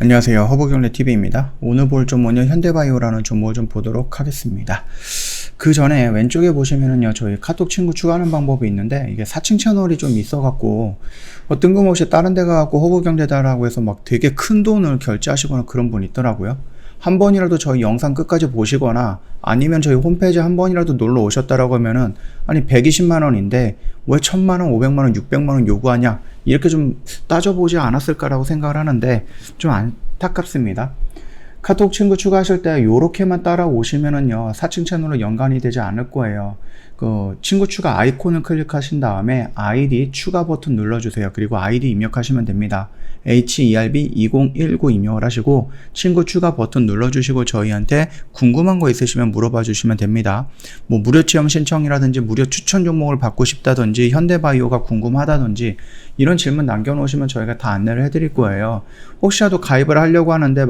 안녕하세요. 허브경제TV입니다. 오늘 볼 종목은 현대바이오라는 종목을 좀 보도록 하겠습니다. 그 전에 왼쪽에 보시면은요, 저희 카톡 친구 추가하는 방법이 있는데, 이게 4층 채널이 좀 있어갖고, 뜬금없이 다른 데 가갖고 허브경제다라고 해서 막 되게 큰 돈을 결제하시거나 그런 분 있더라고요. 한 번이라도 저희 영상 끝까지 보시거나 아니면 저희 홈페이지 한 번이라도 놀러 오셨다라고 하면은, 아니 120만원인데 왜 1000만원, 500만원, 600만원 요구하냐, 이렇게 좀 따져보지 않았을까라고 생각을 하는데 좀 안타깝습니다. 카톡 친구 추가하실 때 요렇게만 따라오시면은요, 4층 채널로 연관이 되지 않을 거예요. 그 친구 추가 아이콘을 클릭하신 다음에 아이디 추가 버튼 눌러주세요. 그리고 아이디 입력하시면 됩니다. HERB2019 입력을 하시고 친구 추가 버튼 눌러주시고 저희한테 궁금한 거 있으시면 물어봐 주시면 됩니다. 뭐 무료 체험 신청이라든지 무료 추천 종목을 받고 싶다든지 현대바이오가 궁금하다든지 이런 질문 남겨놓으시면 저희가 다 안내를 해드릴 거예요. 혹시라도 가입을 하려고 하는데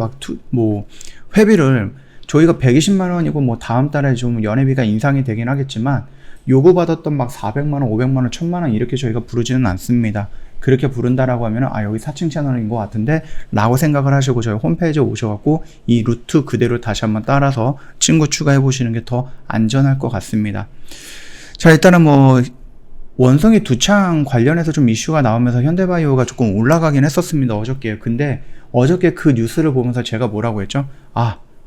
회비를 저희가 120만원이고 뭐 다음 달에 좀 연회비가 인상이 되긴 하겠지만 요구받았던 막 400만원, 500만원, 1000만원 이렇게 저희가 부르지는 않습니다. 그렇게 부른다라고 하면 여기 4층 채널인 것 같은데 라고 생각을 하시고 저희 홈페이지에 오셔갖고 이 루트 그대로 다시 한번 따라서 친구 추가해 보시는 게 더 안전할 것 같습니다. 자, 일단은 뭐 원성이 두창 관련해서 좀 이슈가 나오면서 현대바이오가 조금 올라가긴 했었습니다, 어저께. 근데 어저께 그 뉴스를 보면서 제가 뭐라고 했죠?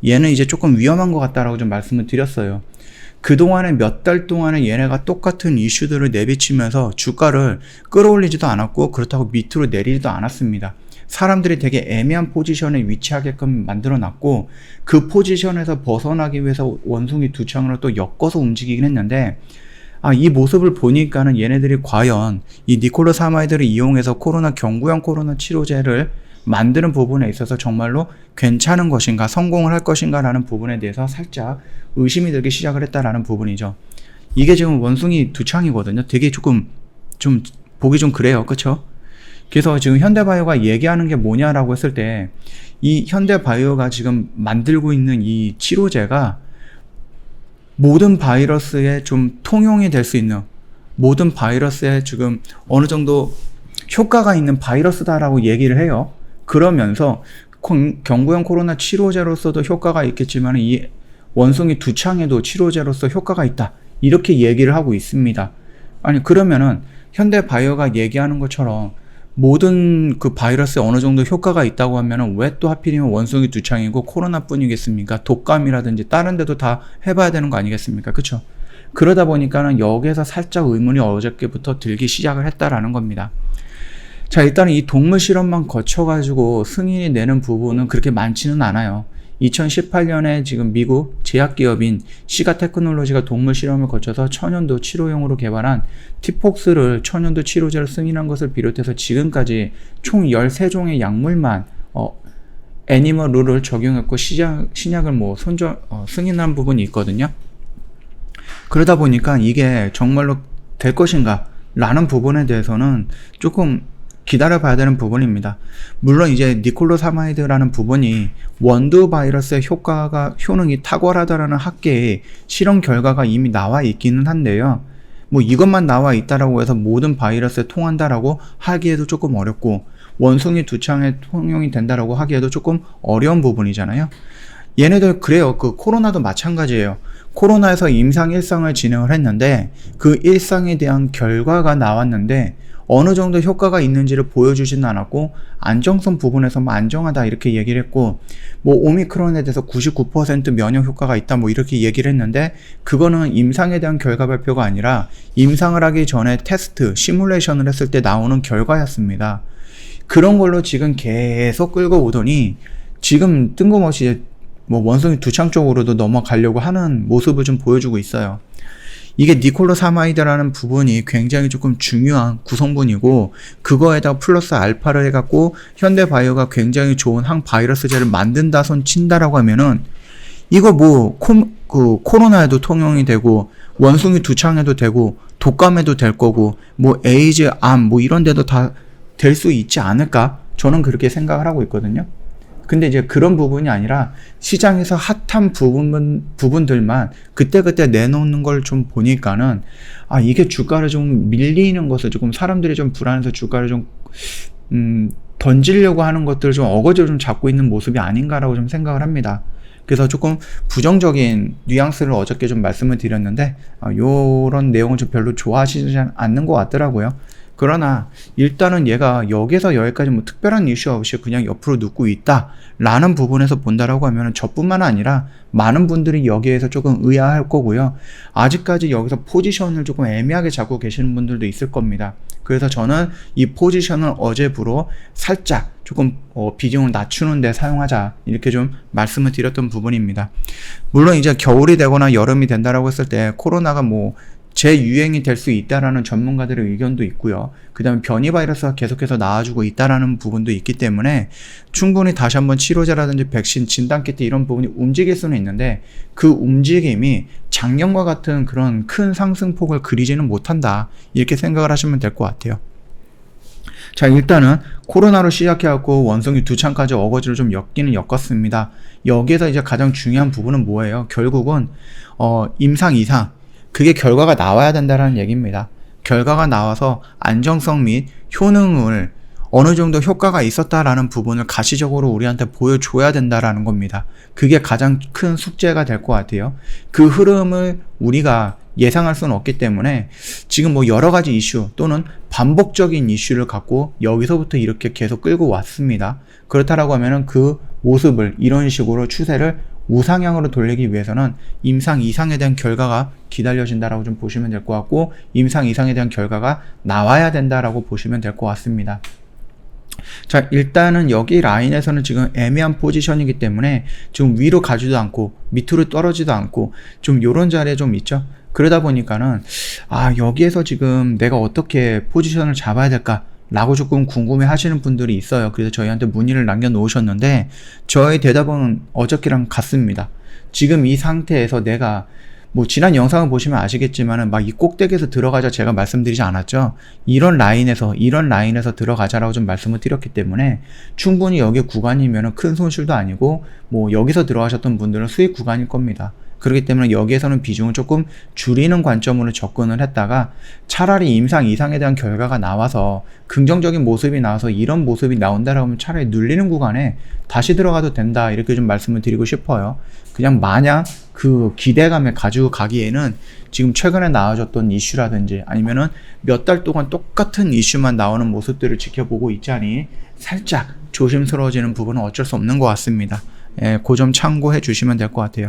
얘는 이제 조금 위험한 것 같다라고 좀 말씀을 드렸어요. 그동안에 몇 달 동안에 얘네가 똑같은 이슈들을 내비치면서 주가를 끌어올리지도 않았고 그렇다고 밑으로 내리지도 않았습니다. 사람들이 되게 애매한 포지션에 위치하게끔 만들어 놨고 그 포지션에서 벗어나기 위해서 원숭이 두창으로 또 엮어서 움직이긴 했는데 이 모습을 보니까는 얘네들이 과연 이 니콜로사마이드를 이용해서 경구형 코로나 치료제를 만드는 부분에 있어서 정말로 괜찮은 것인가, 성공을 할 것인가 라는 부분에 대해서 살짝 의심이 들기 시작을 했다라는 부분이죠. 이게 지금 원숭이 두창이거든요. 되게 조금 좀 보기 좀 그래요. 그쵸? 그래서 지금 현대바이오가 얘기하는 게 뭐냐라고 했을 때 이 현대바이오가 지금 만들고 있는 이 치료제가 모든 바이러스에 좀 통용이 될 수 있는, 모든 바이러스에 지금 어느 정도 효과가 있는 바이러스다라고 얘기를 해요. 그러면서 경구형 코로나 치료제로서도 효과가 있겠지만 이 원숭이 두창에도 치료제로서 효과가 있다, 이렇게 얘기를 하고 있습니다. 아니 그러면은 현대바이오가 얘기하는 것처럼 모든 그 바이러스에 어느 정도 효과가 있다고 하면은 왜 또 하필이면 원숭이 두창이고 코로나뿐이겠습니까? 독감이라든지 다른 데도 다 해봐야 되는 거 아니겠습니까? 그쵸? 그러다 보니까는 여기에서 살짝 의문이 어저께부터 들기 시작을 했다라는 겁니다. 자, 일단은 이 동물 실험만 거쳐가지고 승인이 내는 부분은 그렇게 많지는 않아요. 2018년에 지금 미국 제약기업인 시가테크놀로지가 동물 실험을 거쳐서 천연두 치료용으로 개발한 티폭스를 천연두 치료제로 승인한 것을 비롯해서 지금까지 총 13종의 약물만 애니멀 룰을 적용했고 신약을 승인한 부분이 있거든요. 그러다 보니까 이게 정말로 될 것인가 라는 부분에 대해서는 조금 기다려 봐야 되는 부분입니다. 물론 이제 니콜로사마이드라는 부분이 원두 바이러스의 효능이 탁월하다라는 학계의 실험 결과가 이미 나와 있기는 한데요. 뭐 이것만 나와 있다라고 해서 모든 바이러스에 통한다라고 하기에도 조금 어렵고 원숭이 두창에 통용이 된다라고 하기에도 조금 어려운 부분이잖아요. 얘네들 그래요. 그 코로나도 마찬가지예요. 코로나에서 임상 1상을 진행을 했는데 그 1상에 대한 결과가 나왔는데 어느 정도 효과가 있는지를 보여주지는 않았고 안정성 부분에서만 안정하다 이렇게 얘기를 했고 뭐 오미크론에 대해서 99% 면역 효과가 있다 뭐 이렇게 얘기를 했는데 그거는 임상에 대한 결과 발표가 아니라 임상을 하기 전에 테스트, 시뮬레이션을 했을 때 나오는 결과였습니다. 그런 걸로 지금 계속 끌고 오더니 지금 뜬금없이 뭐 원숭이 두창 쪽으로도 넘어가려고 하는 모습을 좀 보여주고 있어요. 이게 니콜로사마이드라는 부분이 굉장히 조금 중요한 구성분이고 그거에다 플러스 알파를 해갖고 현대바이오가 굉장히 좋은 항바이러스제를 만든다 손 친다라고 하면은 이거 뭐 코로나에도 통용이 되고 원숭이 두창에도 되고 독감에도 될 거고 뭐 에이즈, 암 뭐 이런 데도 다 될 수 있지 않을까? 저는 그렇게 생각을 하고 있거든요. 근데 이제 그런 부분이 아니라 시장에서 핫한 부분들만 그때그때 내놓는 걸 좀 보니까는 이게 주가를 좀 밀리는 것을 조금 사람들이 좀 불안해서 주가를 좀 던지려고 하는 것들을 좀 어거지로 좀 잡고 있는 모습이 아닌가라고 좀 생각을 합니다. 그래서 조금 부정적인 뉘앙스를 어저께 좀 말씀을 드렸는데 요런 내용을 좀 별로 좋아하시지 않는 것 같더라고요. 그러나 일단은 얘가 여기서 여기까지 뭐 특별한 이슈 없이 그냥 옆으로 눕고 있다 라는 부분에서 본다라고 하면 저뿐만 아니라 많은 분들이 여기에서 조금 의아할 거고요. 아직까지 여기서 포지션을 조금 애매하게 잡고 계시는 분들도 있을 겁니다. 그래서 저는 이 포지션을 어제부로 살짝 조금 비중을 낮추는 데 사용하자 이렇게 좀 말씀을 드렸던 부분입니다. 물론 이제 겨울이 되거나 여름이 된다라고 했을 때 코로나가 뭐 재유행이 될 수 있다라는 전문가들의 의견도 있고요. 그 다음에 변이 바이러스가 계속해서 나와주고 있다라는 부분도 있기 때문에 충분히 다시 한번 치료제라든지 백신, 진단키트 이런 부분이 움직일 수는 있는데 그 움직임이 작년과 같은 그런 큰 상승폭을 그리지는 못한다. 이렇게 생각을 하시면 될 것 같아요. 자, 일단은 코로나로 시작해갖고 원숭이 두 창까지 어거지로 좀 엮기는 엮었습니다. 여기에서 이제 가장 중요한 부분은 뭐예요? 결국은 임상 이상 그게 결과가 나와야 된다는 얘기입니다. 결과가 나와서 안정성 및 효능을 어느 정도 효과가 있었다라는 부분을 가시적으로 우리한테 보여줘야 된다라는 겁니다. 그게 가장 큰 숙제가 될 것 같아요. 그 흐름을 우리가 예상할 수는 없기 때문에 지금 뭐 여러 가지 이슈 또는 반복적인 이슈를 갖고 여기서부터 이렇게 계속 끌고 왔습니다. 그렇다라고 하면은 그 모습을 이런 식으로 추세를 우상향으로 돌리기 위해서는 임상 이상에 대한 결과가 기다려진다라고 좀 보시면 될 것 같고 임상 이상에 대한 결과가 나와야 된다라고 보시면 될 것 같습니다. 자, 일단은 여기 라인에서는 지금 애매한 포지션이기 때문에 지금 위로 가지도 않고 밑으로 떨어지도 않고 좀 요런 자리에 좀 있죠. 그러다 보니까는 여기에서 지금 내가 어떻게 포지션을 잡아야 될까 라고 조금 궁금해 하시는 분들이 있어요. 그래서 저희한테 문의를 남겨 놓으셨는데 저의 대답은 어저께랑 같습니다. 지금 이 상태에서 내가 뭐 지난 영상을 보시면 아시겠지만은 막 이 꼭대기에서 들어가자 제가 말씀드리지 않았죠. 이런 라인에서 들어가자라고 좀 말씀을 드렸기 때문에 충분히 여기 구간이면은 큰 손실도 아니고 뭐 여기서 들어가셨던 분들은 수익 구간일 겁니다. 그렇기 때문에 여기에서는 비중을 조금 줄이는 관점으로 접근을 했다가 차라리 임상 이상에 대한 결과가 나와서 긍정적인 모습이 나와서 이런 모습이 나온다라고 하면 차라리 눌리는 구간에 다시 들어가도 된다 이렇게 좀 말씀을 드리고 싶어요. 그냥 마냥 그 기대감에 가지고 가기에는 지금 최근에 나와졌던 이슈라든지 아니면은 몇 달 동안 똑같은 이슈만 나오는 모습들을 지켜보고 있자니 살짝 조심스러워지는 부분은 어쩔 수 없는 것 같습니다. 그 점 참고해 주시면 될 것 같아요.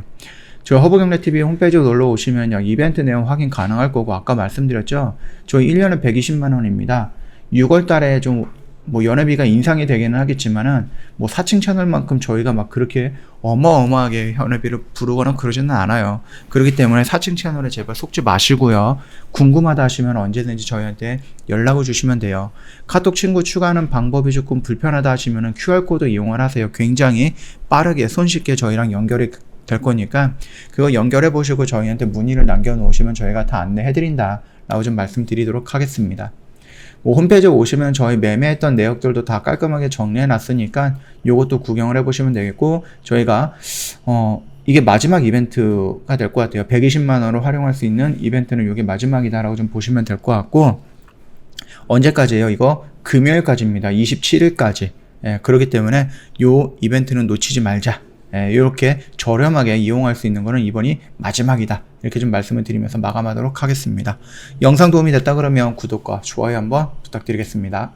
저 허브경제TV 홈페이지로 놀러 오시면요, 이벤트 내용 확인 가능할 거고, 아까 말씀드렸죠? 저희 1년에 120만원입니다. 6월 달에 좀, 연회비가 인상이 되기는 하겠지만은, 4층 채널만큼 저희가 막 그렇게 어마어마하게 연회비를 부르거나 그러지는 않아요. 그렇기 때문에 4층 채널에 제발 속지 마시고요. 궁금하다 하시면 언제든지 저희한테 연락을 주시면 돼요. 카톡 친구 추가하는 방법이 조금 불편하다 하시면은 QR코드 이용을 하세요. 굉장히 빠르게, 손쉽게 저희랑 연결이 될 거니까 그거 연결해 보시고 저희한테 문의를 남겨 놓으시면 저희가 다 안내해 드린다 라고 좀 말씀드리도록 하겠습니다. 홈페이지에 오시면 저희 매매했던 내역들도 다 깔끔하게 정리해 놨으니까 요것도 구경을 해 보시면 되겠고, 저희가 이게 마지막 이벤트가 될 것 같아요. 120만원으로 활용할 수 있는 이벤트는 이게 마지막이다 라고 좀 보시면 될 것 같고, 언제까지예요? 이거 금요일까지입니다. 27일까지. 그렇기 때문에 요 이벤트는 놓치지 말자. 이렇게 저렴하게 이용할 수 있는 거는 이번이 마지막이다 이렇게 좀 말씀을 드리면서 마감하도록 하겠습니다. 영상 도움이 됐다 그러면 구독과 좋아요 한번 부탁드리겠습니다.